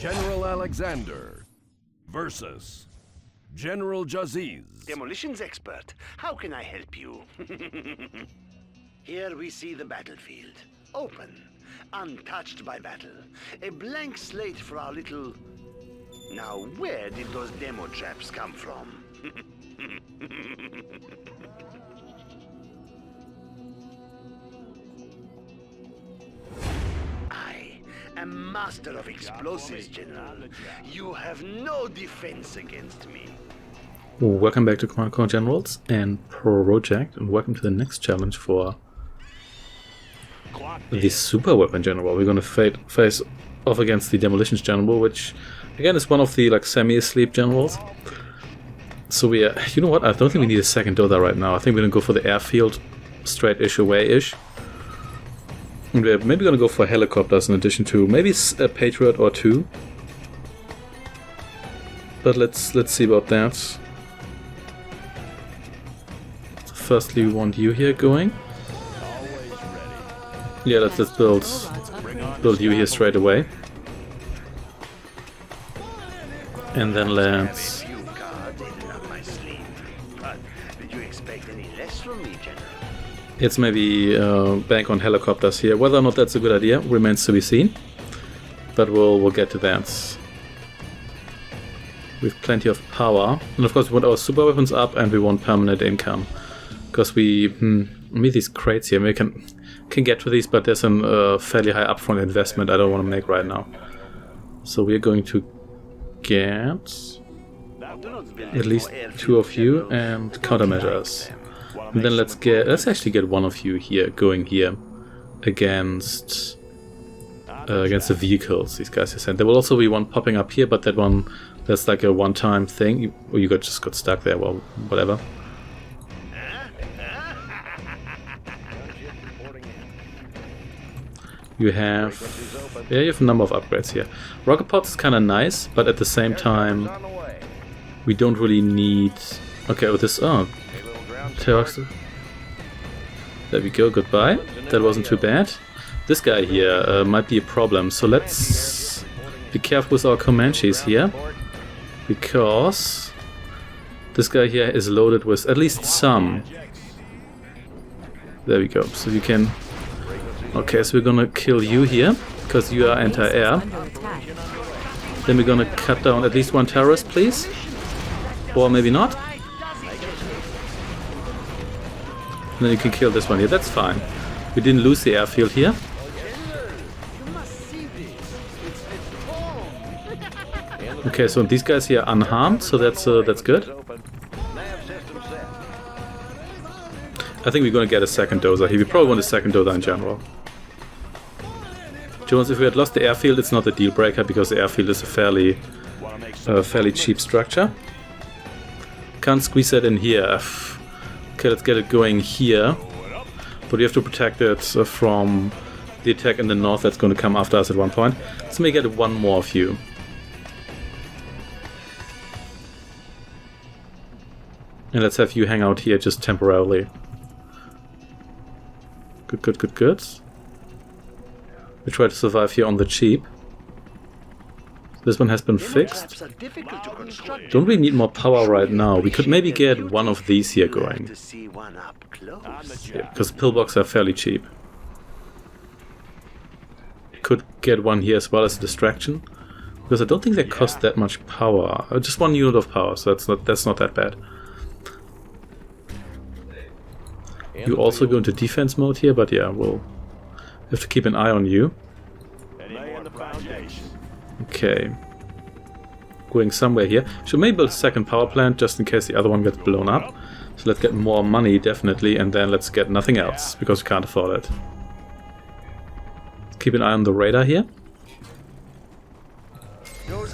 General Alexander versus General Jaziz. Demolitions expert, how can I help you? Here we see the battlefield. Open, untouched by battle. A blank slate for our little... Now, where did those demo traps come from? I am master of explosives, General. You have no defense against me. Welcome back to Command Core Generals and NProject, and welcome to the next challenge for the Superweapon General. We're going to face off against the Demolitions General, which again is one of the semi-asleep generals. So we are, you know what, I don't think we need a second Dotha right now. I think we're going to go for the airfield straight-ish away-ish. And we're maybe going to go for helicopters in addition to maybe a Patriot or two. But let's see about that. Firstly, we want you here going. Yeah, let's build you here straight away. And then let's... Let's maybe bank on helicopters here. Whether or not that's a good idea remains to be seen. But we'll get to that. We have plenty of power. And of course we want our super weapons up and we want permanent income. Because we need these crates here. We can get to these, but there's a fairly high upfront investment I don't want to make right now. So we're going to get at least two of you and countermeasures. And then let's actually get one of you here going here against the vehicles these guys are sent. There will also be one popping up here, but that's like a one-time thing. Or you just got stuck there. Well, whatever. You have a number of upgrades here. Rocket pods is kind of nice, but at the same time, we don't really need. Okay, with this, there we go. Goodbye. That wasn't too bad. This guy here might be a problem, so let's be careful with our Comanches here, because this guy here is loaded with at least some. There we go. So you can. Okay, so we're gonna kill you here, because you are anti-air. Then we're gonna cut down at least one terrorist, please. Or maybe not. And then you can kill this one here, that's fine. We didn't lose the airfield here. Okay, so these guys here are unharmed, so that's good. I think we're gonna get a second Dotha here. We probably want a second Dotha in general. Jones, if we had lost the airfield, it's not a deal breaker because the airfield is a fairly cheap structure. Can't squeeze that in here. Okay, let's get it going here. But we have to protect it from the attack in the north that's going to come after us at one point. Let's maybe get one more of you. And let's have you hang out here just temporarily. Good. We try to survive here on the cheap. This one has been fixed. Don't we need more power right now? We could maybe get one of these here going. Yeah, because pillboxes are fairly cheap. Could get one here as well as a distraction. Because I don't think they cost that much power. Just one unit of power, so that's not that bad. You also go into defense mode here, but yeah, we'll have to keep an eye on you. Okay. Going somewhere here. Should maybe build a second power plant just in case the other one gets blown up. So let's get more money, definitely, and then let's get nothing else, because we can't afford it. Keep an eye on the radar here.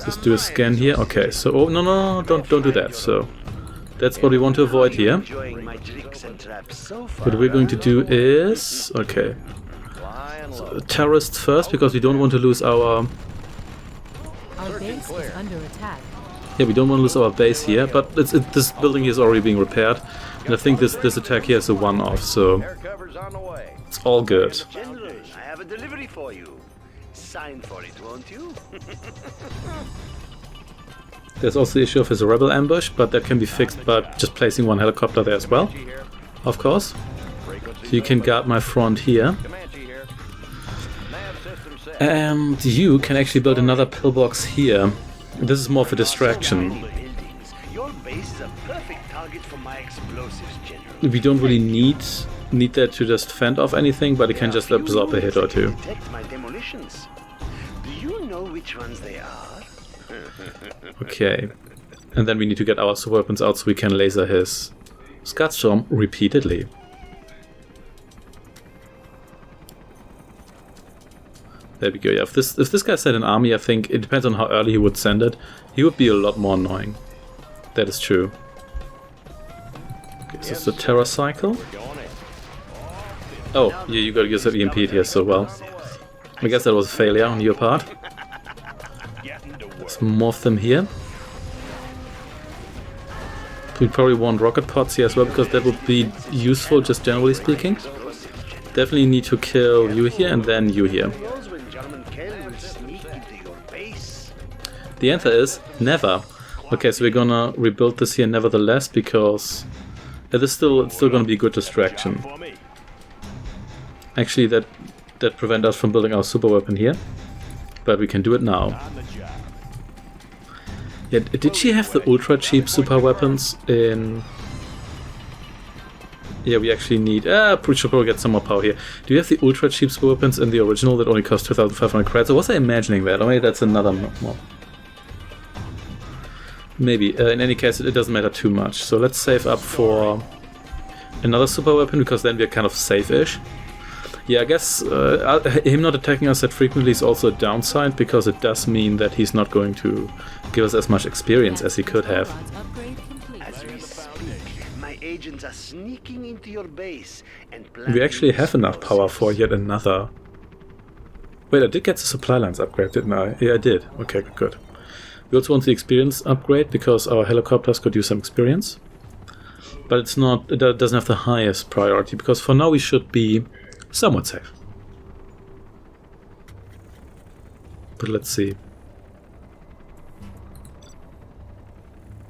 Just do a scan here. Okay, so... Oh, no, don't do that. So, that's what we want to avoid here. What we're going to do is... Okay. So, terrorists first, because we don't want to lose our... Our base is under attack. Yeah, we don't want to lose our base here, but this building here is already being repaired. And I think this attack here is a one-off, so... It's all good. General, I have a delivery for you. sign for it, won't you? There's also the issue of his rebel ambush, but that can be fixed by just placing one helicopter there as well, of course. So you can guard my front here. And you can actually build another pillbox here. This is more of a distraction. Your base is a perfect target for my explosives, General. We don't really need that to just fend off anything, but it can just absorb a hit or two. Detect my demolitions. Do you know which ones they are? Okay. And then we need to get our super weapons out so we can laser his Scud Storm repeatedly. There we go. Yeah, if this guy sent an army, I think it depends on how early he would send it. He would be a lot more annoying. That is true. Okay, so it's the Terror Cycle. Oh, yeah, you got to use that EMP here, so well. I guess that was a failure on your part. Let's morph them here. We probably want rocket pods here as well, because that would be useful, just generally speaking. Definitely need to kill you here and then you here. The answer is never. Okay, so we're gonna rebuild this here nevertheless, because it's still gonna be a good distraction. Actually, that prevent us from building our super weapon here, but we can do it now. Yeah, did she have the ultra cheap super weapons in? Yeah, we actually need. We should probably get some more power here. Do you have the ultra cheap super weapons in the original that only cost 2,500 credits? Or was I imagining that? Or maybe that's another more. Maybe. In any case, it doesn't matter too much. So let's save up for another super weapon, because then we're kind of safe-ish. Yeah, I guess him not attacking us that frequently is also a downside, because it does mean that he's not going to give us as much experience as he could have. As we speak, my agents are sneaking into your base and We actually have enough power for yet another. Wait, I did get the supply lines upgrade, didn't I? Yeah, I did. Okay, good. We also want the experience upgrade, because our helicopters could use some experience. But it's not. It doesn't have the highest priority, because for now we should be somewhat safe. But let's see.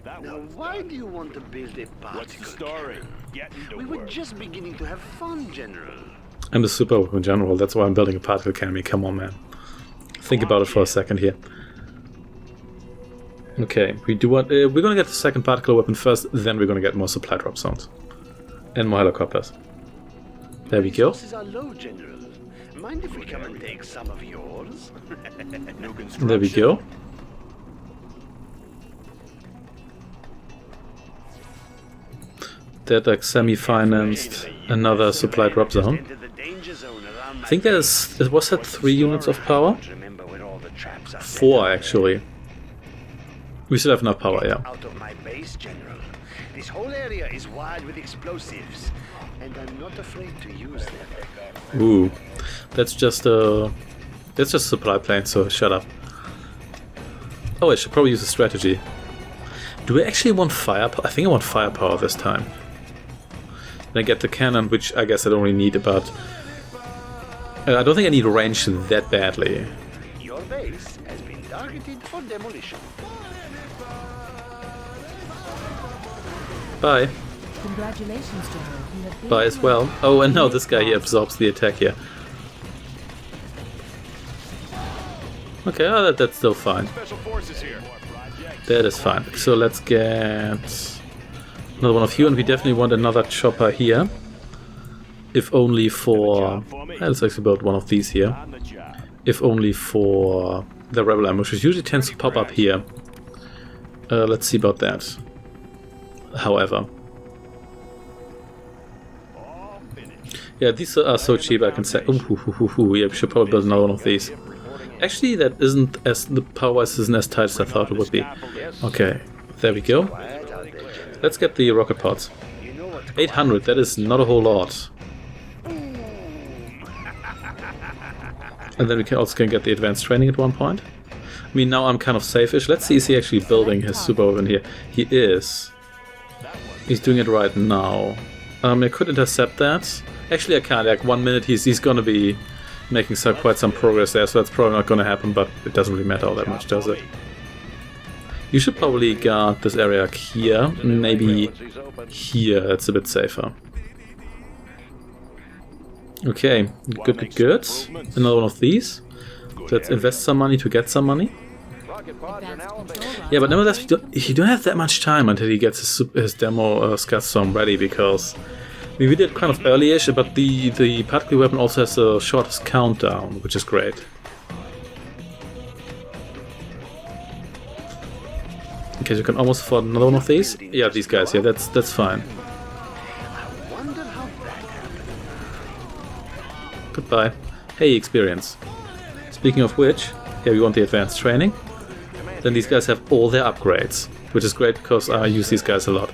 Now, why do you want to build a particle cannon? We were just beginning to have fun, General. I'm the Superweapon General, that's why I'm building a particle cannon. Come on, man. Think about it for a second here. Okay, we do what? We're gonna get the second particle weapon first, then we're gonna get more supply drop zones. And more helicopters. There we go. Resources are low, General. Mind if we come and take some of yours? There we go. That like semi-financed another supply drop zone. I think was that 3 units of power? 4 actually. We still have enough power, yeah. Out of my base, General. This whole area is wired with explosives, and I'm not afraid to use them. Ooh, that's just a supply plane, so shut up. Oh, I should probably use a strategy. Do I actually want firepower? I think I want firepower this time. Then I get the cannon, which I guess I don't really need, but I don't think I need range that badly. Your base has been targeted for demolition. Bye. Congratulations, General. You have been Bye as well. Oh, and now this guy here absorbs the attack here. Okay, oh, that's still fine. That is fine. So let's get another one of you, and we definitely want another chopper here. If only for... Let's actually build one of these here. If only for the rebel ambush, which usually tends to pop up here. Let's see about that. However. Yeah, these are so cheap, I can say... yeah, we should probably build another one of these. Actually, that isn't as... The power-wise isn't as tight as I thought it would be. Okay, there we go. Let's get the rocket pods. 800, that is not a whole lot. And then we can also get the advanced training at one point. I mean, now I'm kind of safe-ish. Let's see, is he actually building his super weapon here? He is. He's doing it right now. I could intercept that. Actually, I can't. Like 1 minute, he's gonna be making quite some progress there, so that's probably not going to happen, but it doesn't really matter all that much, does it? You should probably guard this area here, maybe here, it's a bit safer. Okay, good. Another one of these. Let's invest some money to get some money. Yeah, but nevertheless, you don't have that much time until he gets his demo Scatstorm ready, because we did kind of early-ish, but the particle weapon also has the shortest countdown, which is great. Okay, you can almost afford another one of these. Yeah, these guys. Yeah, that's fine. Goodbye. Hey, experience. Speaking of which, here we want the advanced training. Then these guys have all their upgrades, which is great because I use these guys a lot.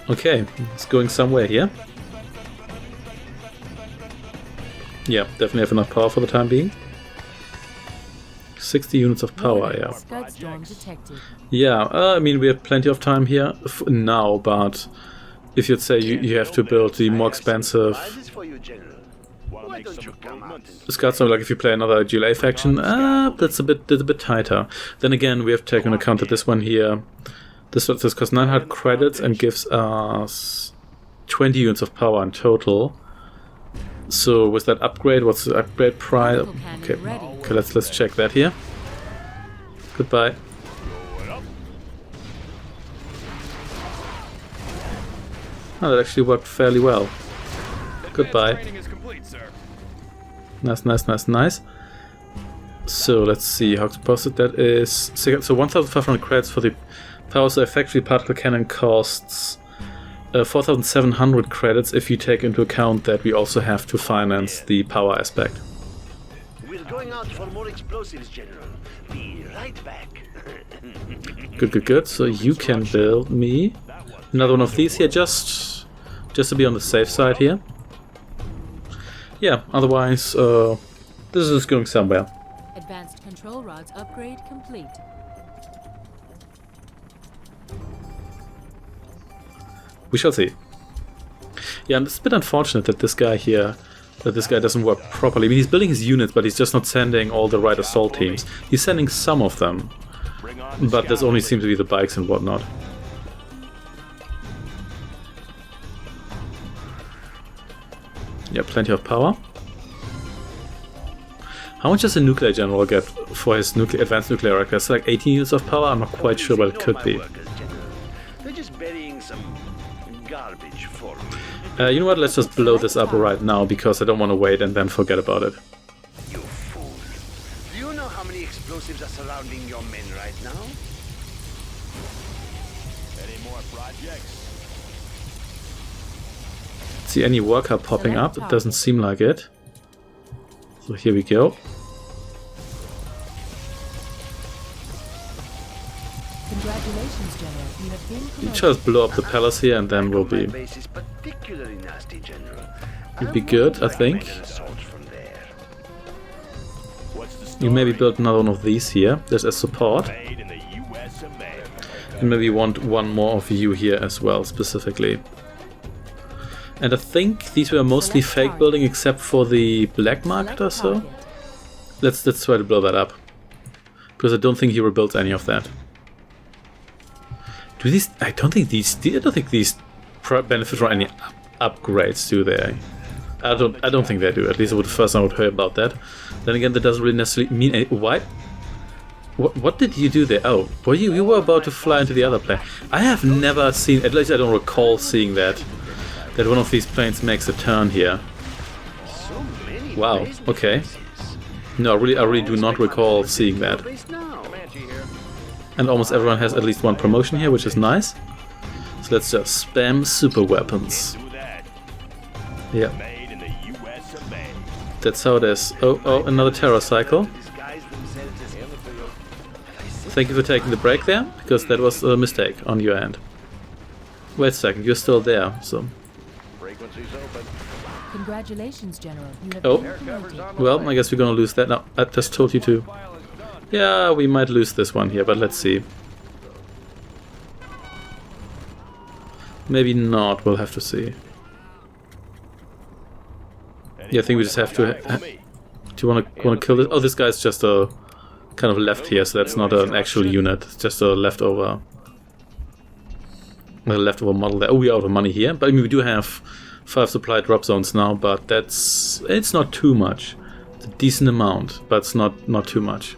Okay, it's going somewhere here. Yeah, definitely have enough power for the time being. 60 units of power, yeah. Yeah, I mean, we have plenty of time here now, but if you'd say you have to build the more expensive Scatstorm, like if you play another GLA faction, that's a bit tighter. Then again, we have to take into account that this one here, this costs 900 credits and gives us 20 units of power in total. So with that upgrade, what's the upgrade price? Okay, let's check that here. Goodbye. Oh, that actually worked fairly well. Goodbye. Nice. So let's see how explosive that is. So 1,500 credits for the power. So effectively, particle cannon costs 4,700 credits if you take into account that we also have to finance the power aspect. We're going out for more explosives, General. Be right back. Good. So you can build me another one of these here, just to be on the safe side here. Yeah, otherwise, this is going somewhere. Advanced control rods upgrade complete. We shall see. Yeah, and it's a bit unfortunate that this guy doesn't work properly. I mean, he's building his units, but he's just not sending all the right assault teams. He's sending some of them, but this only seems to be the bikes and whatnot. Yeah, plenty of power. How much does a nuclear general get for his advanced nuclear reactor? It's like 18 units of power? I'm not quite sure, but it could be. They're just burying some garbage for me. You know what? Let's just blow this up right now, because I don't want to wait and then forget about it. You fool. Do you know how many explosives are surrounding your men right now? Any more projects? See any worker popping up? It doesn't seem like it. So here we go. Congratulations, General. You have been promoted. Just blow up the palace here and then we'll be good, I think. You maybe build another one of these here. There's a support. And maybe want one more of you here as well, specifically. And I think these were mostly fake building except for the black market or so. Let's try to blow that up. Because I don't think he rebuilds any of that. Do these? I don't think these benefit from any upgrades, do they? I don't think they do. At least first I would hear about that. Then again, that doesn't really necessarily mean any. What did you do there? Oh, you were about to fly into the other plane. I have never seen. At least I don't recall seeing that. That one of these planes makes a turn here. Wow. Okay. No, I really do not recall seeing that. And almost everyone has at least one promotion here, which is nice. So let's just spam super weapons. Yeah. That's how it is. Oh, another terror cycle. Thank you for taking the break there, because that was a mistake on your end. Wait a second, you're still there, so... Congratulations, General. You have been promoted. Well, I guess we're gonna lose that now. I just told you to. Yeah, we might lose this one here, but let's see. Maybe not, we'll have to see. Yeah, I think we just have to... do you want to kill this? Oh, this guy's just a kind of left here, so that's not an actual unit. It's just a leftover model there. Oh, we're out of money here, but I mean, we do have 5 supply drop zones now, but it's not too much. It's a decent amount, but it's not too much.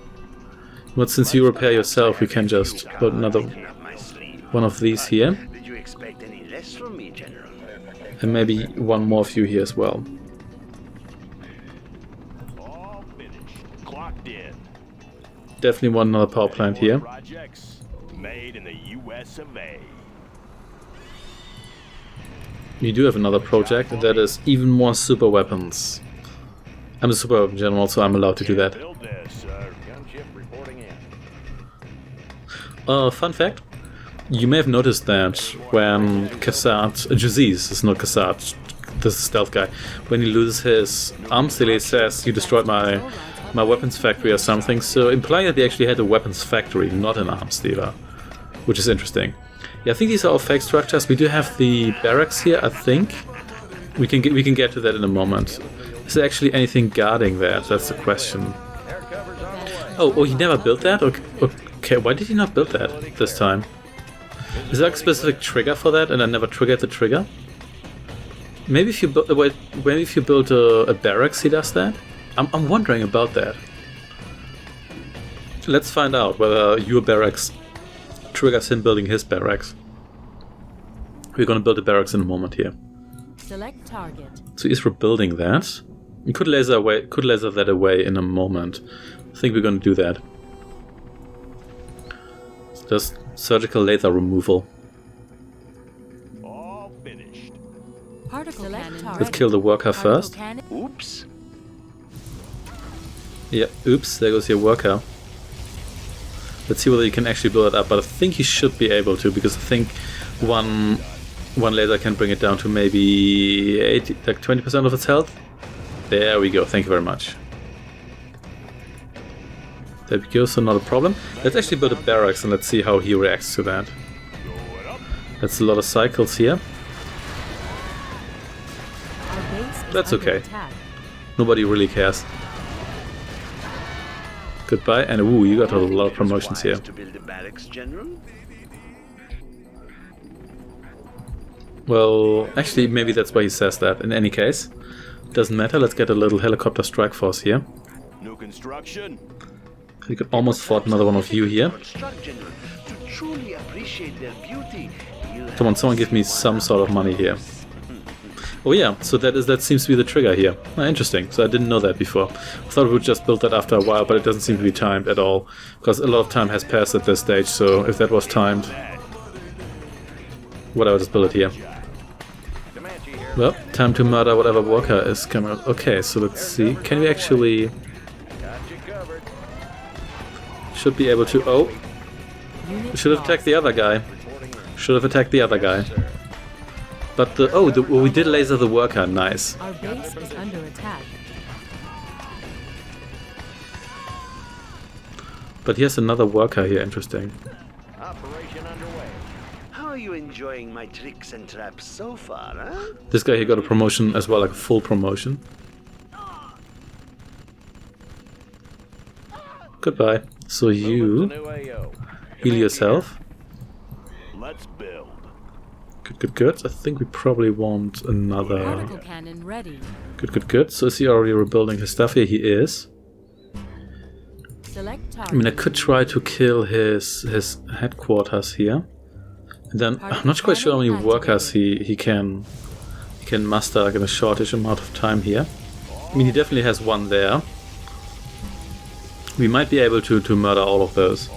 But since you repair yourself, we can just put another one of these here. Did you expect any less from me, General? And maybe one more of you here as well. All finished. Clocked in. Definitely want another power plant here. Projects made in the US of A. We do have another project, and that is even more super weapons. I'm a super weapon general, so I'm allowed to do that. Build this, sir. Gunship reporting in. Fun fact. You may have noticed that when Cassat, Jaziz, it's not Cassat, this is stealth guy, when he loses his arms dealer, he says, you destroyed my weapons factory or something, so implying that they actually had a weapons factory, not an arms dealer, which is interesting. Yeah, I think these are all fake structures. We do have the barracks here, I think. We can get to that in a moment. Is there actually anything guarding that? That's the question. Oh, he never built that? Okay, why did he not build that this time? Is there a specific trigger for that, and I never triggered the trigger? Maybe if you build a barracks, he does that. I'm wondering about that. Let's find out whether your barracks triggers him building his barracks. We're gonna build a barracks in a moment here. Select target. So he's rebuilding that. We could laser that away in a moment. I think we're gonna do that. So just surgical laser removal. All finished. Particle cannon. Let's kill the worker first. Oops. Yeah, oops, there goes your worker. Let's see whether you can actually build it up, but I think you should be able to, because I think one laser can bring it down to maybe 20% of its health. There we go, thank you very much. There we go, so not a problem. Let's actually build a barracks and let's see how he reacts to that. That's a lot of cycles here. That's okay. Nobody really cares. Goodbye, and ooh, you got a lot of promotions here. To build a barracks, General? Well, actually, maybe that's why he says that. In any case, doesn't matter. Let's get a little helicopter strike force here. New construction. You could almost fought another one of you here. Construct, General. To truly appreciate their beauty, Come on, someone give me some sort of money here. Oh yeah, so that seems to be the trigger here. Ah, interesting. So I didn't know that before. I thought we would just build that after a while, but it doesn't seem to be timed at all, because a lot of time has passed at this stage. So if that was timed, whatever, just build it here. Well, time to murder whatever worker is coming out. Okay, so let's see. Can we actually? Should be able to. Oh, should have attacked the other guy. Should have attacked the other guy. But we did laser the worker. Nice. Our base is under attack. But here's another worker here. Interesting. Operation underway. how are you enjoying my tricks and traps so far, huh? This guy here got a promotion as well, like a full promotion. Goodbye. So you heal yourself. Let's build. Good. I think we probably want another. Particle cannon ready. Good. So is he already rebuilding his stuff here? He is. Select target. I mean, I could try to kill his headquarters here. And then I'm not quite sure how many workers he can muster like in a shortish amount of time here. I mean, he definitely has one there. We might be able to murder all of those.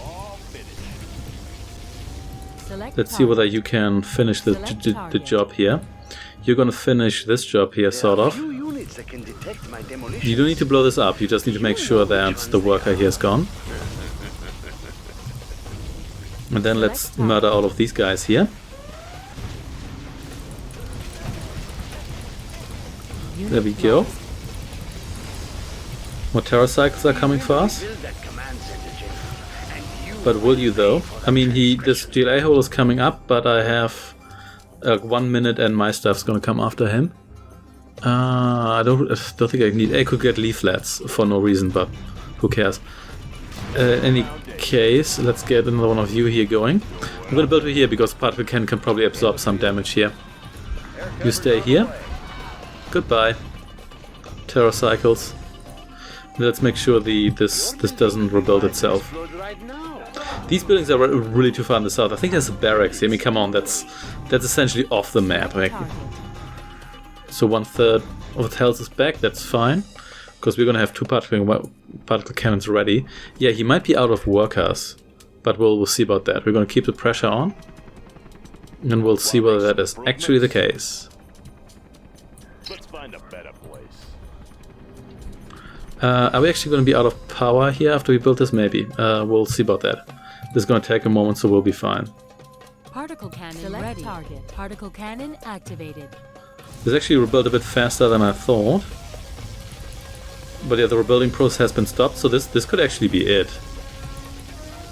Let's see whether you can finish the job here. You're gonna finish this job here, sort of. You don't need to blow this up, you just need to make sure that the worker here is gone. And then let's murder all of these guys here. There we go. More terracycles are coming for us. But will you though? I mean, this GLA hole is coming up, but I have 1 minute and my stuff's gonna come after him. I don't think I need. I could get leaflets for no reason, but who cares? In any case, let's get another one of you here going. I'm gonna build you here because particle cannon can probably absorb some damage here. You stay here. Goodbye. Terracycles. Let's make sure this doesn't rebuild itself. These buildings are really too far in the south. I think there's a barracks here. I mean, come on, that's essentially off the map. Right? So 1/3 of the health is back. That's fine, because we're gonna have 2 particle cannons ready. Yeah, he might be out of workers, but we'll see about that. We're gonna keep the pressure on, and we'll see whether that is actually the case. Let's find a better place. Are we actually going to be out of power here after we build this? Maybe. We'll see about that. This is going to take a moment, so we'll be fine. Particle cannon ready. Target. Particle cannon activated. This actually rebuilt a bit faster than I thought. But yeah, the rebuilding process has been stopped, so this could actually be it.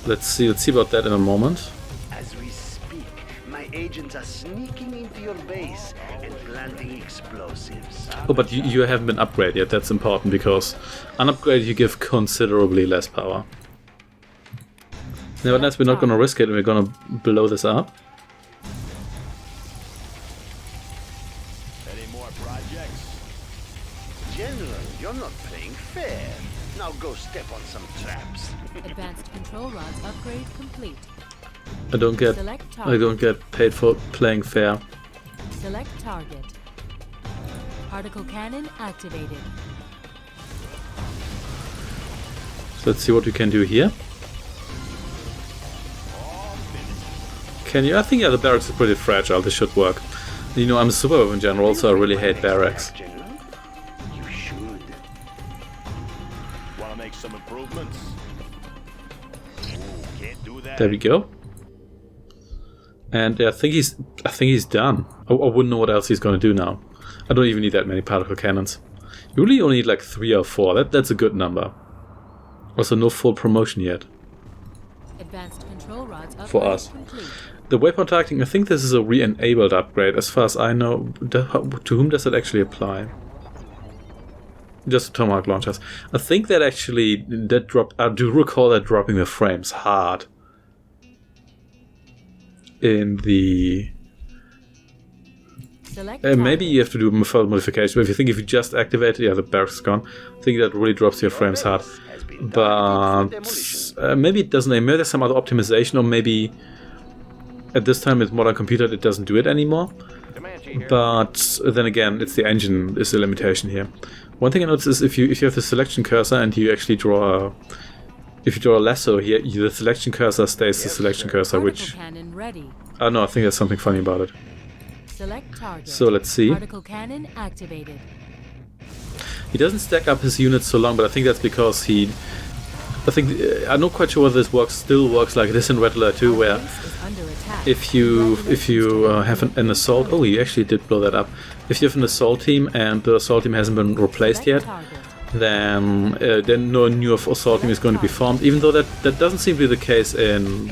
Let's see about that in a moment. As we speak, my agents are sneaking into your base and planting explosives. Oh, but you haven't been upgraded yet. That's important, because unupgraded you give considerably less power. Nevertheless, we're not going to risk it, and we're going to blow this up. Any more projects? General, you're not playing fair. Now go step on some traps. Advanced control rods upgrade complete. I don't get paid for playing fair. Select target. Particle cannon activated. So let's see what we can do here. Can you? I think, yeah, the barracks is pretty fragile. This should work. You know, I'm a Superweapon general, so I really hate barracks. General, you should. Want to make some improvements? Ooh, can't do that. There we go. And I think he's done. I wouldn't know what else he's going to do now. I don't even need that many particle cannons. You really only need like 3 or 4. That's a good number. Also, no full promotion yet. Advanced control rods upgrade For us. complete. The waypoint targeting, I think this is a re-enabled upgrade. As far as I know, to whom does it actually apply? Just to Tomahawk launchers. I think that actually, that dropped, I do recall that dropping the frames hard. In the... maybe you have to do further modification, but if you just activate it, yeah, the barracks is gone. I think that really drops your frames hard. But maybe it doesn't, maybe there's some other optimization, or maybe at this time with modern computer it doesn't do it anymore. But then again, it's the engine is the limitation here. One thing I noticed is if you have the selection cursor and you actually draw a, if you draw a lasso here, the selection cursor stays the selection cursor, which... Oh no, I think there's something funny about it. Select target. So let's see. Particle cannon activated. He doesn't stack up his units so long, but I think that's because he... I'm not quite sure whether this still works like this in Red Alert 2, where if you have an assault... Oh, you actually did blow that up. If you have an assault team and the assault team hasn't been replaced yet, then no new assault team is going to be formed, even though that doesn't seem to be the case in...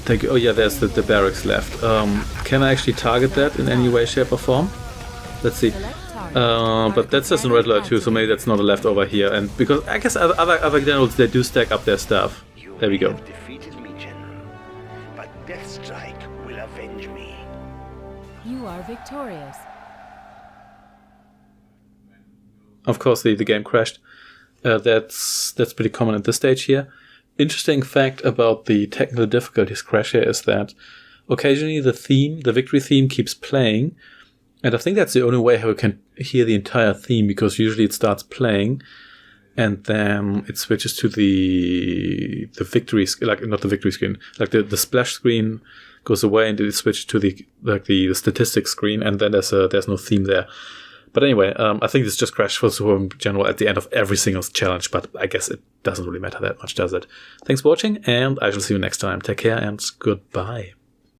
Thank you. Oh yeah, there's the barracks left. Can I actually target that in any way, shape or form? Let's see. But that's just in Red Alert 2, so maybe that's not a leftover here. And because I guess other generals, they do stack up their stuff. There we go. Defeated me, General, but Deathstrike will avenge me. You are victorious. Of course, the game crashed. That's pretty common at this stage here. Interesting fact about the technical difficulties crash here is that occasionally the victory theme keeps playing, and I think that's the only way how we can hear the entire theme, because usually it starts playing and then it switches to the victory, like not the victory screen, like the splash screen goes away and it switches to the statistics screen, and then there's no theme there. But anyway, I think this just crashed for Superweapon General at the end of every single challenge, but I guess it doesn't really matter that much, does it? Thanks for watching, and I shall see you next time. Take care and goodbye.